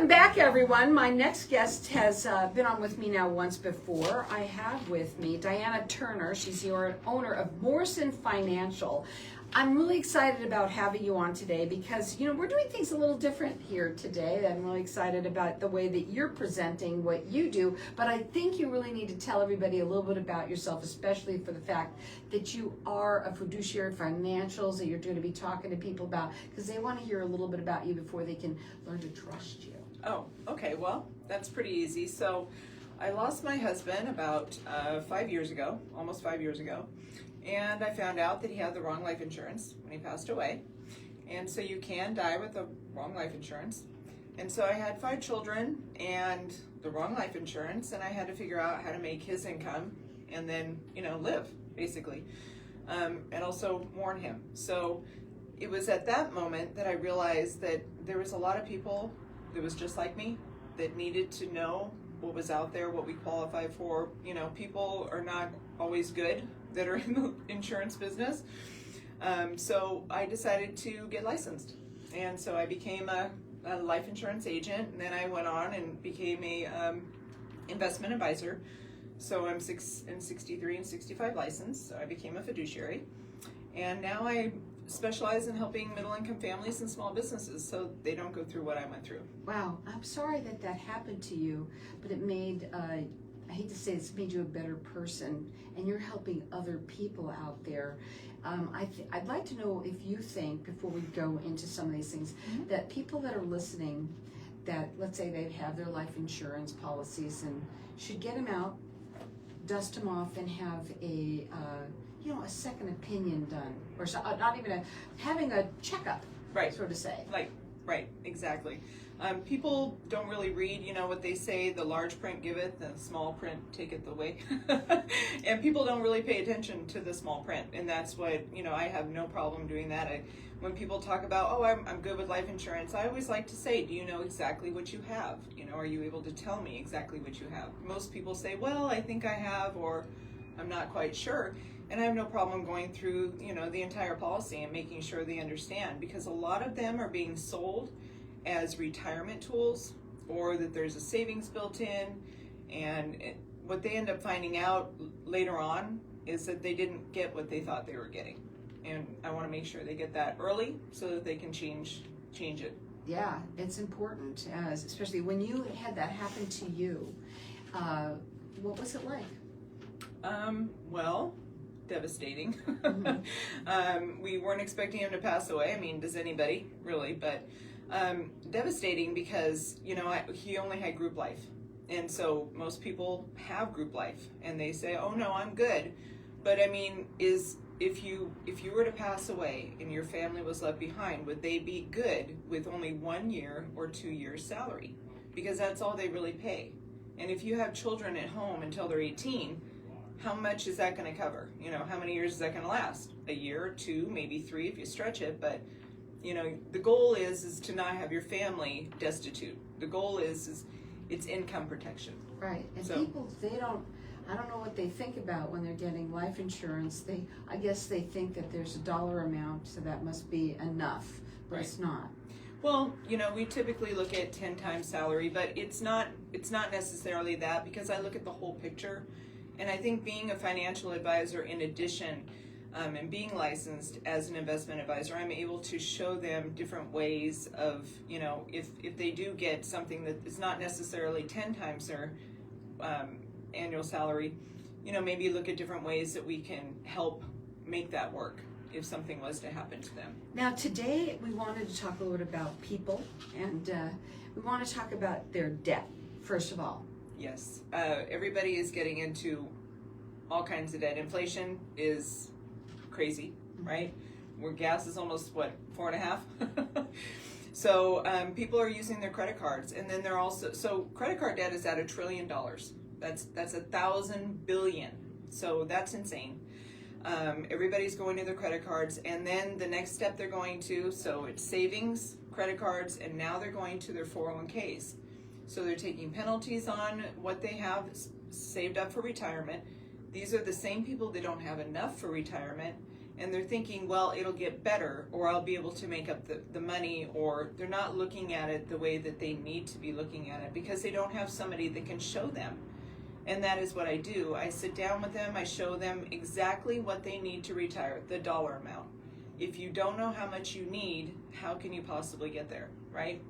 Welcome back, everyone. My next guest has been on with me now once before. I have with me Diana Turner. She's the owner of Morrison Financial. I'm really excited about having you on today because, you know, we're doing things a little different here today. I'm really excited about the way that you're presenting what you do, but I think you really need to tell everybody a little bit about yourself, especially for the fact that you are a fiduciary financials that you're going to be talking to people about, because they want to hear a little bit about you before they can learn to trust you. Oh, okay. Well, that's pretty easy. So I lost my husband about 5 years ago, almost 5 years ago. And I found out that he had the wrong life insurance when he passed away. And so you can die with the wrong life insurance. And so I had 5 children and the wrong life insurance, and I had to figure out how to make his income and then, you know, live, basically, and also mourn him. So it was at that moment that I realized that there was a lot of people that was just like me that needed to know what was out there, what we qualify for. You know, people are not always good that are in the insurance business. So I decided to get licensed. And so I became a life insurance agent, and then I went on and became a investment advisor. So I'm 63 and 65 licensed, so I became a fiduciary. And now I specialize in helping middle-income families and small businesses so they don't go through what I went through. Wow, I'm sorry that that happened to you, but it made, I hate to say it's made you a better person, and you're helping other people out there. I'd like to know if you think, before we go into some of these things, that people that are listening, that let's say they have their life insurance policies and should get them out, dust them off, and have a a second opinion done, or so, not even having a checkup, right? So to say. Right, exactly. People don't really read, you know, what they say, the large print giveth, the small print taketh away. And people don't really pay attention to the small print. And that's what, you know, I have no problem doing that. When people talk about, oh, I'm good with life insurance, I always like to say, do you know exactly what you have? You know, are you able to tell me exactly what you have? Most people say, well, I think I have, or I'm not quite sure. And I have no problem going through, you know, the entire policy and making sure they understand, because a lot of them are being sold as retirement tools, or that there's a savings built in, and what they end up finding out later on is that they didn't get what they thought they were getting. And I want to make sure they get that early so that they can change it. Yeah, it's important, especially when you had that happen to you. What was it like? Well, devastating. We weren't expecting him to pass away. I mean, does anybody really? But devastating because, you know, he only had group life. And so most people have group life and they say, oh no, I'm good. But I mean, if you were to pass away and your family was left behind, would they be good with only 1 year or 2 years salary? Because that's all they really pay. And if you have children at home until they're 18, how much is that going to cover? You know, how many years is that going to last? A year or 2, maybe 3 if you stretch it. But, you know, the goal is to not have your family destitute. The goal is it's income protection. Right. And so, people, I don't know what they think about when they're getting life insurance. I guess they think that there's a dollar amount, so that must be enough, but right. It's not. Well, you know, we typically look at 10 times salary, but it's not necessarily that, because I look at the whole picture. And I think being a financial advisor, in addition, and being licensed as an investment advisor, I'm able to show them different ways of, you know, if they do get something that is not necessarily 10 times their annual salary, you know, maybe look at different ways that we can help make that work if something was to happen to them. Now today we wanted to talk a little bit about people, and we want to talk about their debt, first of all. Yes, everybody is getting into all kinds of debt. Inflation is crazy, right? Where gas is almost, what, 4.5? So people are using their credit cards, and then they're also, so credit card debt is at $1 trillion. That's 1,000 billion. So that's insane. Everybody's going to their credit cards, and then the next step they're going to, so it's savings, credit cards, and now they're going to their 401ks. So they're taking penalties on what they have saved up for retirement. These are the same people that don't have enough for retirement, and they're thinking, well, it'll get better, or I'll be able to make up the money, or they're not looking at it the way that they need to be looking at it because they don't have somebody that can show them. And that is what I do. I sit down with them, I show them exactly what they need to retire, the dollar amount. If you don't know how much you need, how can you possibly get there, right?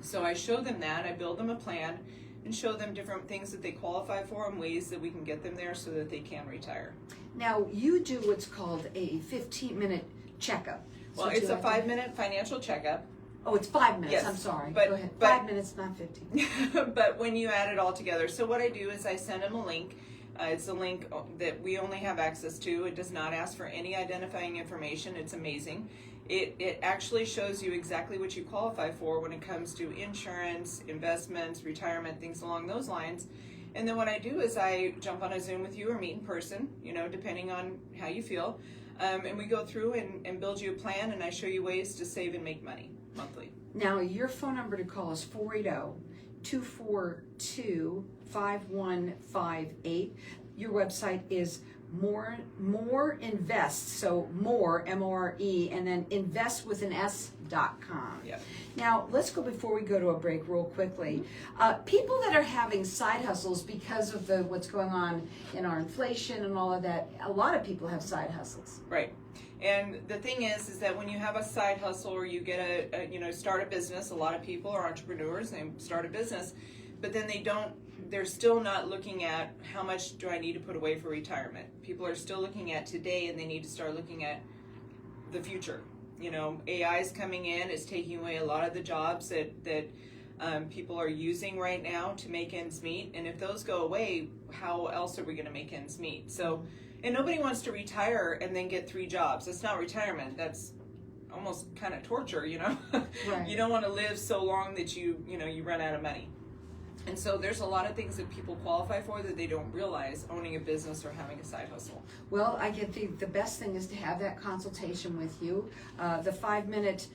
So I show them that, I build them a plan, and show them different things that they qualify for and ways that we can get them there so that they can retire. Now, you do what's called a 15-minute checkup. Well, So it's do a I do- 5-minute financial checkup. Oh, it's 5 minutes. Yes, I'm sorry. but- Go ahead. but- 5 minutes, not 15. But when you add it all together, so what I do is I send them a link. It's a link that we only have access to. It does not ask for any identifying information. It's amazing. It actually shows you exactly what you qualify for when it comes to insurance, investments, retirement, things along those lines. And then what I do is I jump on a Zoom with you or meet in person, depending on how you feel. And we go through and build you a plan, and I show you ways to save and make money monthly. Now, your phone number to call is 480-242-5158. Your website is More Invest, so More, M-O-R-E, and then invest with an S.com. Yep. Now, let's go before we go to a break real quickly. People that are having side hustles because of what's going on in our inflation and all of that, a lot of people have side hustles. Right. And the thing is that when you have a side hustle or you get start a business, a lot of people are entrepreneurs, they start a business, but then they're still not looking at how much do I need to put away for retirement. People are still looking at today, and they need to start looking at the future. AI is coming in, it's taking away a lot of the jobs that people are using right now to make ends meet. And if those go away, how else are we going to make ends meet? So, and nobody wants to retire and then get 3 jobs. That's not retirement. That's almost kind of torture, Right. You don't want to live so long that you run out of money. And so there's a lot of things that people qualify for that they don't realize owning a business or having a side hustle. Well, I think the best thing is to have that consultation with you. The 5-minute,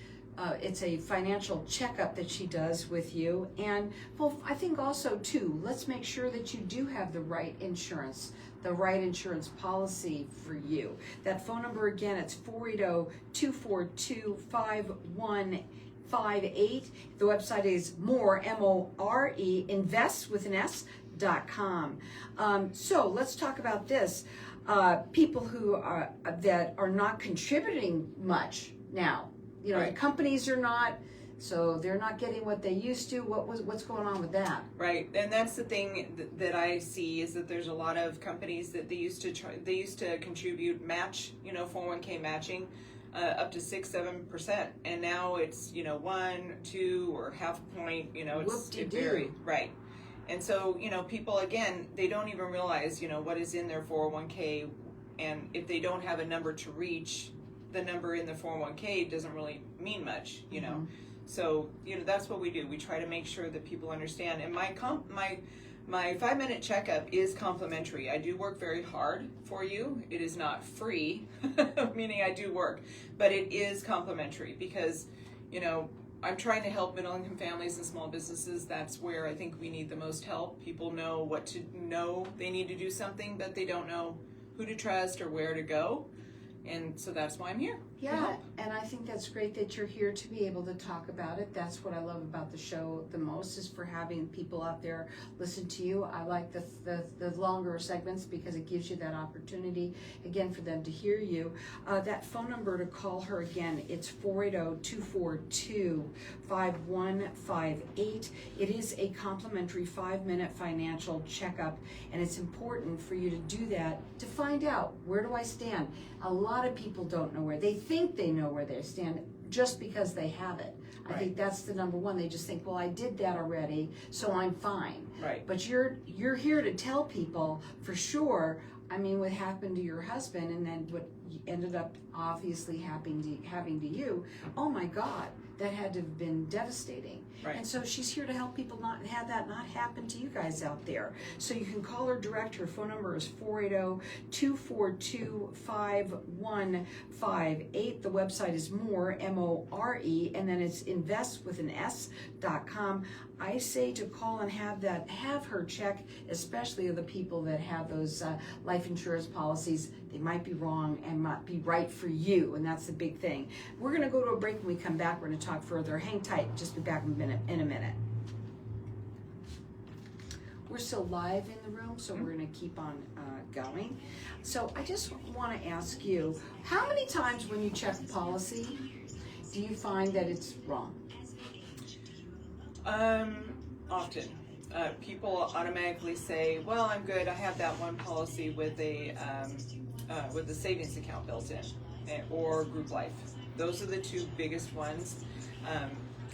it's a financial checkup that she does with you. And, well, I think also, too, let's make sure that you do have the right insurance policy for you. That phone number, again, it's 480-242-5158. The website is More, M-O-R-E, invest with an S.com. So let's talk about this. People who that are not contributing much now. Right. The companies are not, so they're not getting what they used to. What's going on with that? Right, and that's the thing that I see is that there's a lot of companies that they used to contribute match, 401k matching. Up to 6-7%, and now it's 1, 2, or half a point. It varies, right? And so people, again, they don't even realize what is in their 401k, and if they don't have a number to reach, the number in the 401k doesn't really mean much. Mm-hmm. So that's what we do. We try to make sure that people understand. And my 5-minute checkup is complimentary. I do work very hard for you. It is not free, meaning I do work, but it is complimentary because, I'm trying to help middle-income families and small businesses. That's where I think we need the most help. People know what to know. They need to do something, but they don't know who to trust or where to go. And so that's why I'm here. Yeah, and I think that's great that you're here to be able to talk about it. That's what I love about the show the most, is for having people out there listen to you. I like the longer segments because it gives you that opportunity, again, for them to hear you. That phone number to call her, again, it's 480-242-5158. It is a complimentary 5-minute financial checkup, and it's important for you to do that to find out, where do I stand? A lot of people don't know where. They think they know where they stand just because they have it. Right. I think that's the number one. They just think, well, I did that already, so I'm fine. Right. But you're here to tell people for sure. I mean, what happened to your husband, and then what ended up obviously having to you. Oh my God, that had to have been devastating. Right. And so she's here to help people not have that not happen to you guys out there. So you can call her direct. Her phone number is 480-242-5158. The website is More, M-O-R-E, and then it's invest.com. I say to call and have her check, especially the people that have those life insurance policies. They might be wrong and might be right for you, and that's the big thing. We're going to go to a break. When we come back, we're going to talk further. Hang tight. Just be back in a minute. We're still live in the room, so we're going to keep on going. So I just want to ask you, how many times when you check a policy do you find that it's wrong? Often. People automatically say, well, I'm good. I have that one policy with a savings account built in, or group life. Those are the two biggest ones.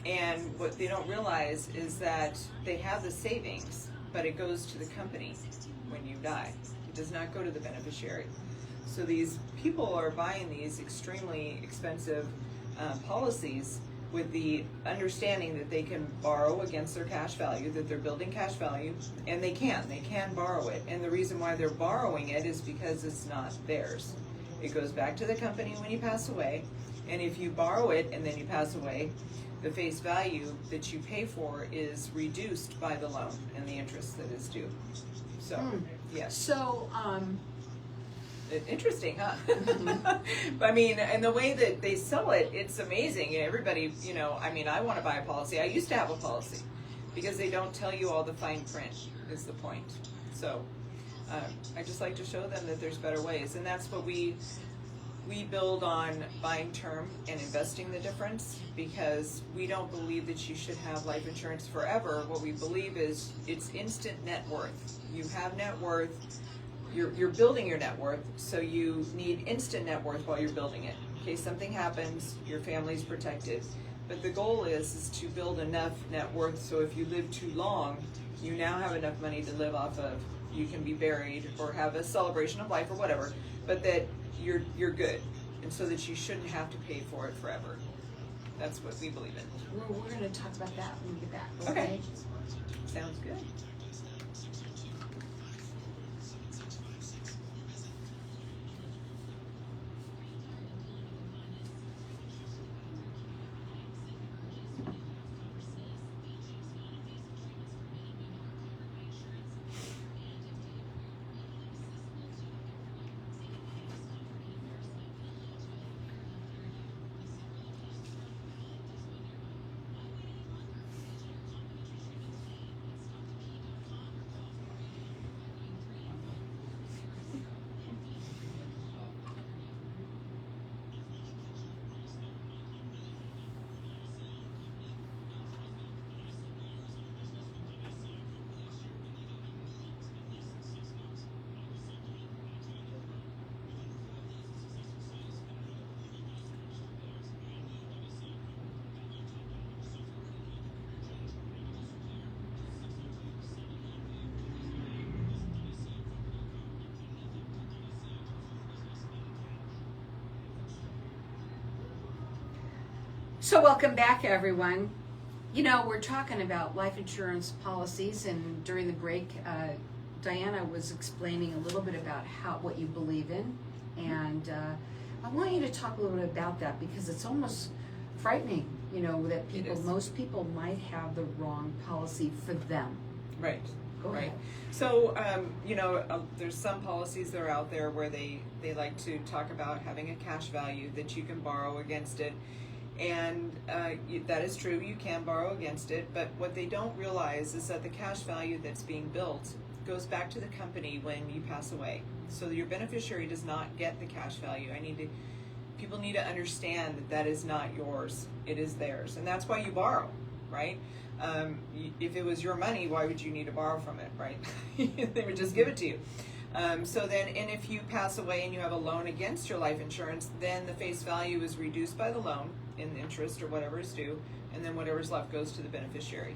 And what they don't realize is that they have the savings, but it goes to the company when you die. It does not go to the beneficiary. So these people are buying these extremely expensive policies with the understanding that they can borrow against their cash value, that they're building cash value, and they can borrow it. And the reason why they're borrowing it is because it's not theirs. It goes back to the company when you pass away, and if you borrow it and then you pass away, the face value that you pay for is reduced by the loan and the interest that is due. So, yes. So, interesting, huh? I mean, and the way that they sell it, it's amazing. Everybody, I want to buy a policy. I used to have a policy because they don't tell you all the fine print is the point. So I just like to show them that there's better ways. And that's what we build on, buying term and investing the difference, because we don't believe that you should have life insurance forever. What we believe is it's instant net worth. You have net worth. You're building your net worth, so you need instant net worth while you're building it. In case something happens, your family's protected. But the goal is to build enough net worth so if you live too long, you now have enough money to live off of. You can be buried or have a celebration of life or whatever, but that you're good, and so that you shouldn't have to pay for it forever. That's what we believe in. We're going to talk about that when we get back. Okay. Sounds good. So welcome back, everyone. We're talking about life insurance policies, and during the break, Diana was explaining a little bit about what you believe in, and I want you to talk a little bit about that, because it's almost frightening, that most people might have the wrong policy for them. Right. Go ahead. So, there's some policies that are out there where they like to talk about having a cash value that you can borrow against it. And that is true, you can borrow against it, but what they don't realize is that the cash value that's being built goes back to the company when you pass away. So your beneficiary does not get the cash value. People need to understand that is not yours, it is theirs. And that's why you borrow, right? If it was your money, why would you need to borrow from it, right? They would just give it to you. And if you pass away and you have a loan against your life insurance, then the face value is reduced by the loan in interest or whatever is due, and then whatever's left goes to the beneficiary.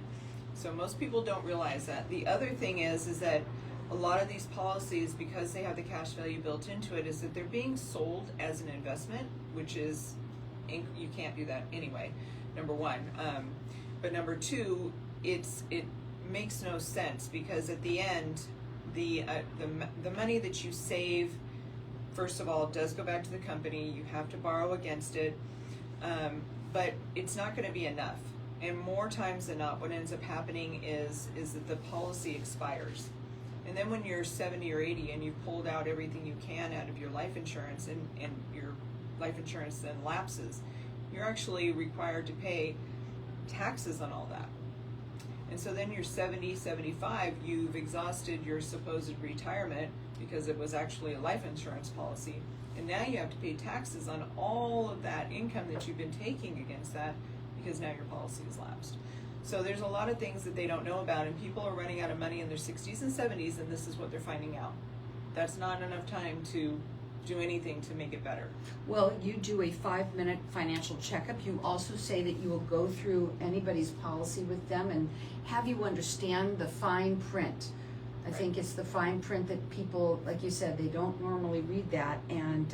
So most people don't realize that. The other thing is that a lot of these policies, because they have the cash value built into it, is that they're being sold as an investment, which is, you can't do that anyway, number one. but number two, it makes no sense, because at the end, the money that you save, first of all, does go back to the company. You have to borrow against it, but it's not going to be enough. And more times than not, what ends up happening is that the policy expires. And then when you're 70 or 80 and you've pulled out everything you can out of your life insurance, and your life insurance then lapses, you're actually required to pay taxes on all that. And so then you're 70, 75, you've exhausted your supposed retirement because it was actually a life insurance policy. And now you have to pay taxes on all of that income that you've been taking against that, because now your policy is lapsed. So there's a lot of things that they don't know about, and people are running out of money in their 60s and 70s, and this is what they're finding out. That's not enough time to do anything to make it better. Well, you do a 5-minute financial checkup. You also say that you will go through anybody's policy with them and have you understand the fine print. I think it's the fine print that people, like you said, they don't normally read that, and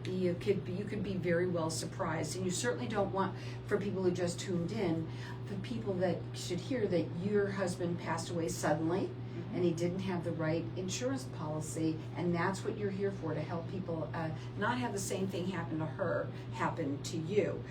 you could be very well surprised. And you certainly don't want, for people who just tuned in, for people that should hear that your husband passed away suddenly, and he didn't have the right insurance policy, and that's what you're here for, to help people not have the same thing happen to her happen to you.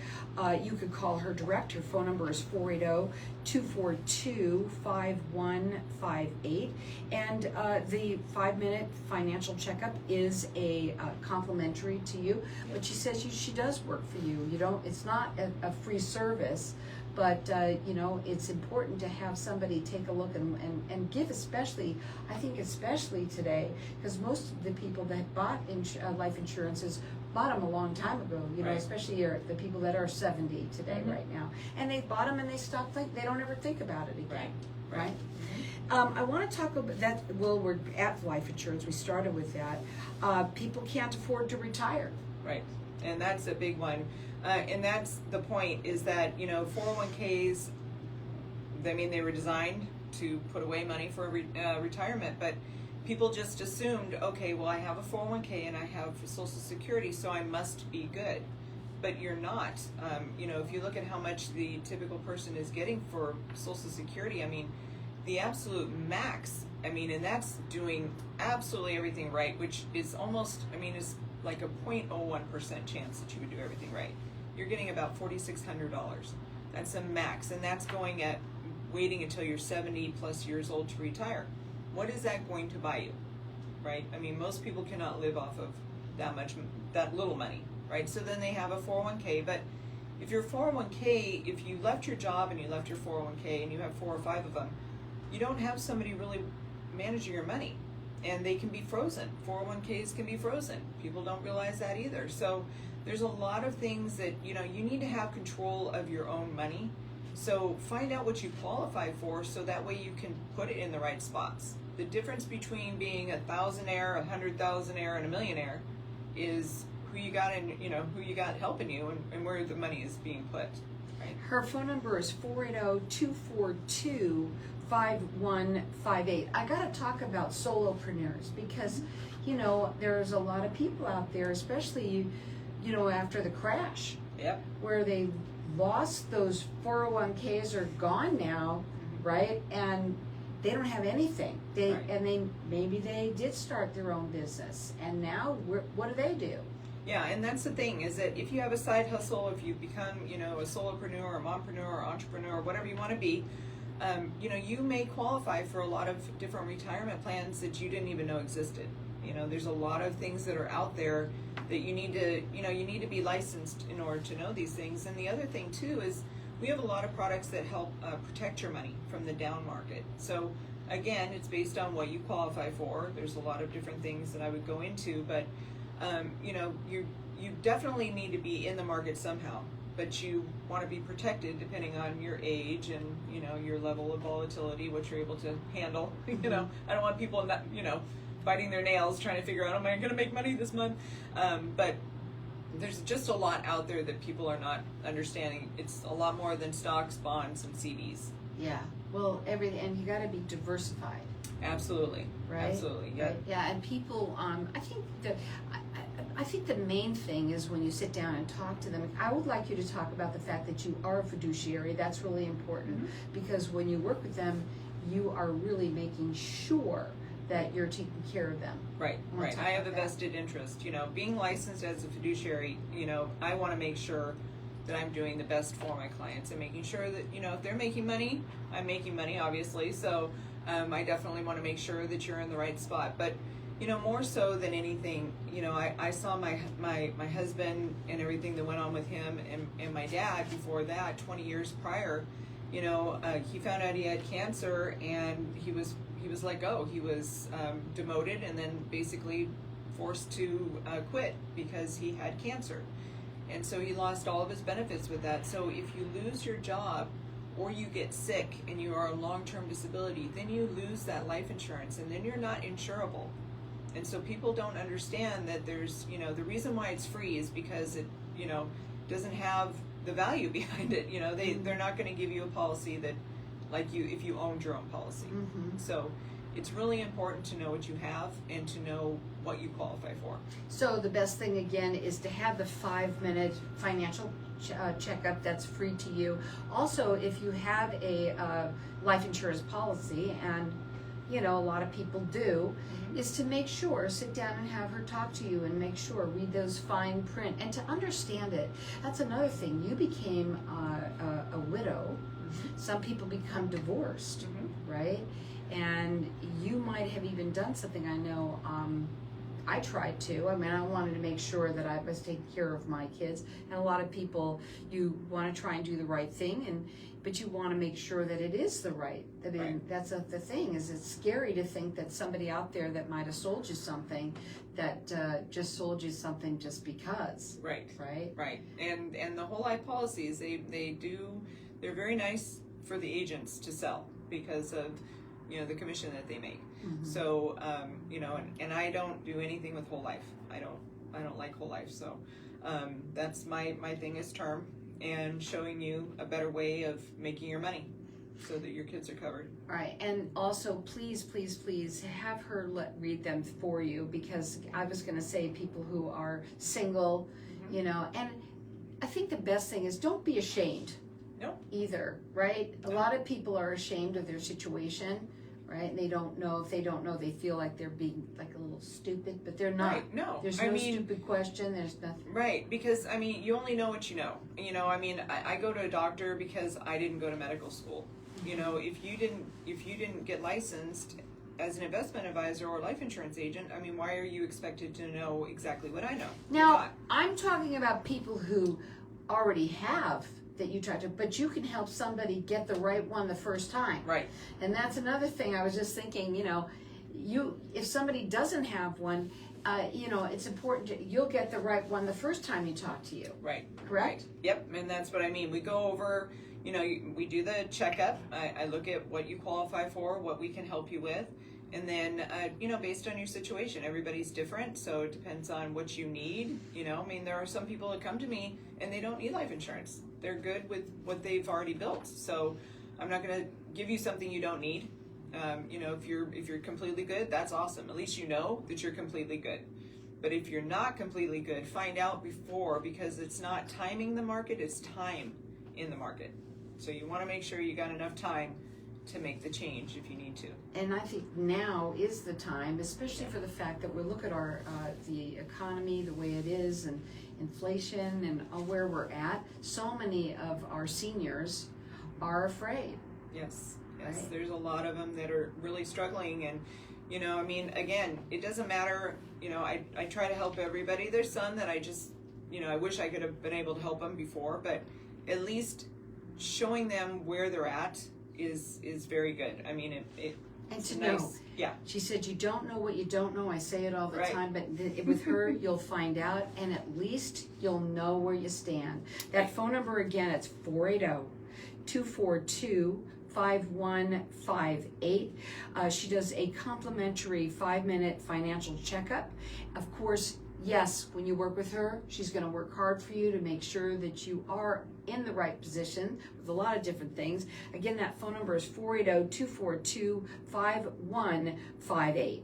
You could call her direct. Her phone number is 480-242-5158, and the 5-minute financial checkup is a complimentary to you. But she says she does work for you. You don't. It's not a free service. But, it's important to have somebody take a look and give, especially today, because most of the people that bought life insurances bought them a long time ago, right. Especially the people that are 70 today right now. And they bought them and they stopped, they don't ever think about it again, right? I want to talk about that. Well, we're at life insurance. We started with that. People can't afford to retire. Right, and that's a big one. And that's the point, is that, 401ks, they were designed to put away money for retirement, but people just assumed, okay, well, I have a 401k and I have Social Security, so I must be good. But you're not. If you look at how much the typical person is getting for Social Security, the absolute max, and that's doing absolutely everything right, which is almost, is like a 0.01% chance that you would do everything right. You're getting about $4,600. That's a max, and that's going at waiting until you're 70 plus years old to retire. What is that going to buy you, right? Most people cannot live off of that little money, right? So then they have a 401k, but if your 401k, if you left your job and you left your 401k and you have 4 or 5 of them, you don't have somebody really managing your money, and they can be frozen. 401ks can be frozen. People don't realize that either. So there's a lot of things that, you need to have control of your own money. So find out what you qualify for, so that way you can put it in the right spots. The difference between being a thousandaire, 100,000aire, and a millionaire is who you got who you got helping you, and where the money is being put. Right? Her phone number is 480-242-5158. I got to talk about solopreneurs, because, there's a lot of people out there, especially, after the crash, where they lost those 401ks, are gone now, right? And they don't have anything. Maybe they did start their own business, and now what do? Yeah, and that's the thing, is that if you have a side hustle, if you become, a solopreneur or mompreneur or entrepreneur, whatever you want to be, you may qualify for a lot of different retirement plans that you didn't even know existed. There's a lot of things that are out there that you need to be licensed in order to know these things. And the other thing too is we have a lot of products that help protect your money from the down market. So again, it's based on what you qualify for. There's a lot of different things that I would go into, but you definitely need to be in the market somehow. But you want to be protected depending on your age and your level of volatility, what you're able to handle. I don't want people not biting their nails trying to figure out, am I going to make money this month? But there's just a lot out there that people are not understanding. It's a lot more than stocks, bonds, and CDs. Yeah. Well, and you got to be diversified. Absolutely. Right. Absolutely. Yeah. Right. Yeah. And people, I think that I think the main thing is when you sit down and talk to them, I would like you to talk about the fact that you are a fiduciary. That's really important because when you work with them, you are really making sure that you're taking care of them. Right. I have a vested interest. Being licensed as a fiduciary, I want to make sure that I'm doing the best for my clients and making sure that, if they're making money, I'm making money, obviously. So I definitely want to make sure that you're in the right spot. But, more so than anything, I saw my husband and everything that went on with him and my dad before that, 20 years prior. He found out he had cancer and he was let go. He was demoted and then basically forced to quit because he had cancer. And so he lost all of his benefits with that. So if you lose your job or you get sick and you are on long-term disability, then you lose that life insurance and then you're not insurable. And so people don't understand that there's, the reason why it's free is because it, doesn't have the value behind it. They're not going to give you a policy that, like if you owned your own policy. So it's really important to know what you have and to know what you qualify for. So the best thing again is to have the 5-minute financial checkup that's free to you. Also, if you have a life insurance policy, and a lot of people do, is to make sure, sit down and have her talk to you and make sure, read those fine print and to understand it. That's another thing. You became a widow. Some people become divorced, right? And you might have even done something. I know I tried to. I wanted to make sure that I was taking care of my kids. And a lot of people, you want to try and do the right thing, but you want to make sure that it is the right. That's the thing. Is it's scary to think that somebody out there that might have sold you something, that just sold you something just because. Right. And the whole life policies, they're very nice for the agents to sell because of the commission that they make. So and I don't do anything with whole life. I don't like whole life. So that's my thing is term and showing you a better way of making your money so that your kids are covered. All right. And also please have her read them for you, because I was going to say people who are single, and I think the best thing is don't be ashamed. No. Either, right? A lot of people are ashamed of their situation, right? And they don't know. If they don't know, they feel like they're being like a little stupid, but they're not. Right. No. There's no stupid question. There's nothing. Right. Because, you only know what you know. I go to a doctor because I didn't go to medical school. If you didn't get licensed as an investment advisor or life insurance agent, why are you expected to know exactly what I know? Now, I'm talking about people who already have that you try to, but you can help somebody get the right one the first time. Right. And that's another thing I was just thinking, if somebody doesn't have one, it's important you'll get the right one the first time you talk to you. Right. Correct? Right. Yep. And that's what I mean. We go over, we do the checkup. I look at what you qualify for, what we can help you with. And then, based on your situation, everybody's different. So it depends on what you need. There are some people that come to me and they don't need life insurance. They're good with what they've already built. So I'm not going to give you something you don't need. If you're completely good, that's awesome. At least you know that you're completely good. But if you're not completely good, find out before, because it's not timing the market, it's time in the market. So you want to make sure you got enough time to make the change if you need to. And I think now is the time, especially for the fact that we look at our the economy the way it is and inflation and where we're at. So many of our seniors are afraid. Yes. Right? There's a lot of them that are really struggling, and again, it doesn't matter. I try to help everybody. There's some that I just, I wish I could have been able to help them before, but at least showing them where they're at is very good. And to nice. know. Yeah. She said, you don't know what you don't know. I say it all the Right. time, but with her, you'll find out, and at least you'll know where you stand. That phone number again, it's 480-242-5158. She does a complimentary 5-minute financial checkup. Of course, yes, when you work with her, she's going to work hard for you to make sure that you are in the right position with a lot of different things. Again, that phone number is 480-242-5158.